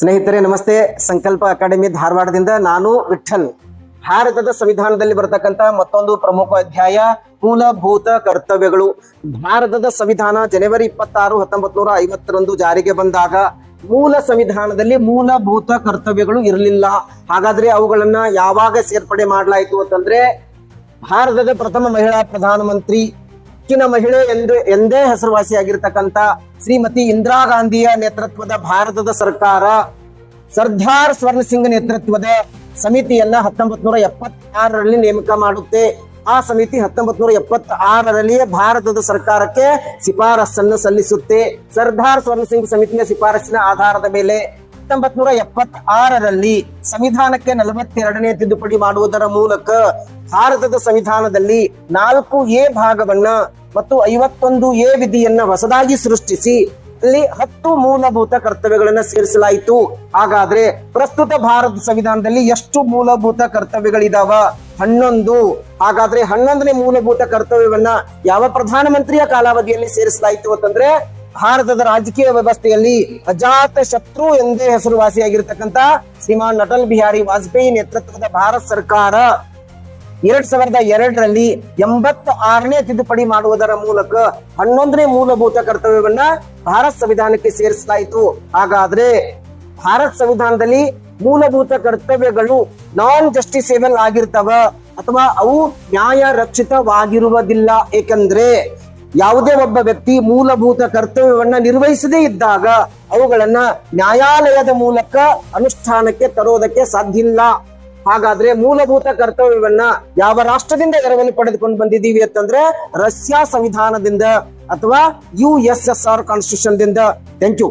ಸ್ನೇಹಿತರೆ ನಮಸ್ತೆ. ಸಂಕಲ್ಪ ಅಕಾಡೆಮಿ ಧಾರವಾಡದಿಂದ ನಾನು ವಿಠಲ್. ಭಾರತದ ಸಂವಿಧಾನದಲ್ಲಿ ಬರತಕ್ಕಂತ ಮತ್ತೊಂದು ಪ್ರಮುಖ ಅಧ್ಯಾಯ ಮೂಲಭೂತ ಕರ್ತವ್ಯಗಳು. ಭಾರತದ ಸಂವಿಧಾನ ಜನವರಿ 26, 1950 ಜಾರಿಗೆ ಬಂದಾಗ ಮೂಲ ಸಂವಿಧಾನದಲ್ಲಿ ಮೂಲಭೂತ ಕರ್ತವ್ಯಗಳು ಇರಲಿಲ್ಲ. ಹಾಗಾದ್ರೆ ಅವುಗಳನ್ನ ಯಾವಾಗ ಸೇರ್ಪಡೆ ಮಾಡಲಾಯಿತು ಅಂತಂದ್ರೆ ಭಾರತದ ಪ್ರಥಮ ಮಹಿಳಾ ಪ್ರಧಾನಮಂತ್ರಿ ಮಹಿಳೆ ಎಂದೇ ಹೆಸರುವಾಸಿಯಾಗಿರ್ತಕ್ಕಂಥ ಶ್ರೀಮತಿ ಇಂದಿರಾ ಗಾಂಧಿಯ ನೇತೃತ್ವದ ಭಾರತದ ಸರ್ಕಾರ ಸರ್ದಾರ್ ಸ್ವರ್ಣ ಸಿಂಗ್ ನೇತೃತ್ವದ ಸಮಿತಿಯನ್ನ 1976ರಲ್ಲಿ ನೇಮಕ ಮಾಡುತ್ತೆ. ಆ ಸಮಿತಿ 1976ರಲ್ಲಿಯೇ ಭಾರತದ ಸರ್ಕಾರಕ್ಕೆ ಶಿಫಾರಸನ್ನು ಸಲ್ಲಿಸುತ್ತೆ. ಸರ್ದಾರ್ ಸ್ವರ್ಣ ಸಿಂಗ್ ಸಮಿತಿಯ ಶಿಫಾರಸಿನ ಆಧಾರದ ಮೇಲೆ 1976ರಲ್ಲಿ ಸಂವಿಧಾನಕ್ಕೆ 42ನೇ ತಿದ್ದುಪಡಿ ಮಾಡುವುದರ ಮೂಲಕ ಭಾರತದ ಸಂವಿಧಾನದಲ್ಲಿ 4A ಭಾಗವನ್ನ ಮತ್ತು 51A ವಿಧಿಯನ್ನ ಹೊಸದಾಗಿ ಸೃಷ್ಟಿಸಿ ಅಲ್ಲಿ 10 ಮೂಲಭೂತ ಕರ್ತವ್ಯಗಳನ್ನ ಸೇರಿಸಲಾಯಿತು. ಹಾಗಾದ್ರೆ ಪ್ರಸ್ತುತ ಭಾರತ ಸಂವಿಧಾನದಲ್ಲಿ ಎಷ್ಟು ಮೂಲಭೂತ ಕರ್ತವ್ಯಗಳಿದಾವ? 11. ಹಾಗಾದ್ರೆ 11ನೇ ಮೂಲಭೂತ ಕರ್ತವ್ಯವನ್ನ ಯಾವ ಪ್ರಧಾನಮಂತ್ರಿಯ ಕಾಲಾವಧಿಯಲ್ಲಿ ಸೇರಿಸಲಾಯಿತು ಅಂತಂದ್ರೆ ಭಾರತದ ರಾಜಕೀಯ ವ್ಯವಸ್ಥೆಯಲ್ಲಿ ಅಜಾತ ಶತ್ರು ಎಂದೇ ಹೆಸರುವಾಸಿಯಾಗಿರ್ತಕ್ಕಂಥ ಶ್ರೀಮಾನ್ ಅಟಲ್ ಬಿಹಾರಿ ವಾಜಪೇಯಿ ನೇತೃತ್ವದ ಭಾರತ ಸರ್ಕಾರ 2002ರಲ್ಲಿ 86ನೇ ತಿದ್ದುಪಡಿ ಮಾಡುವುದರ ಮೂಲಕ 11ನೇ ಮೂಲಭೂತ ಕರ್ತವ್ಯವನ್ನ ಭಾರತ ಸಂವಿಧಾನಕ್ಕೆ ಸೇರಿಸಲಾಯಿತು. ಹಾಗಾದ್ರೆ ಭಾರತ ಸಂವಿಧಾನದಲ್ಲಿ ಮೂಲಭೂತ ಕರ್ತವ್ಯಗಳು ನಾನ್ ಜಸ್ಟಿಸೇಬಲ್ ಆಗಿರ್ತವ ಅಥವಾ ಅವು ನ್ಯಾಯ ರಕ್ಷಿತವಾಗಿರುವುದಿಲ್ಲ. ಏಕೆಂದ್ರೆ ಯಾವುದೇ ಒಬ್ಬ ವ್ಯಕ್ತಿ ಮೂಲಭೂತ ಕರ್ತವ್ಯವನ್ನ ನಿರ್ವಹಿಸದೇ ಇದ್ದಾಗ ಅವುಗಳನ್ನ ನ್ಯಾಯಾಲಯದ ಮೂಲಕ ಅನುಷ್ಠಾನಕ್ಕೆ ತರೋದಕ್ಕೆ ಸಾಧ್ಯ ಇಲ್ಲ. ಹಾಗಾದ್ರೆ ಮೂಲಭೂತ ಕರ್ತವ್ಯವನ್ನ ಯಾವ ರಾಷ್ಟ್ರದಿಂದ ಎರವಲು ಪಡೆದುಕೊಂಡು ಬಂದಿದ್ದೀವಿ ಅಂತಂದ್ರೆ ರಷ್ಯಾ ಸಂವಿಧಾನದಿಂದ ಅಥವಾ USSR ಕಾನ್ಸ್ಟಿಟ್ಯೂಷನ್ ದಿಂದ. Thank you.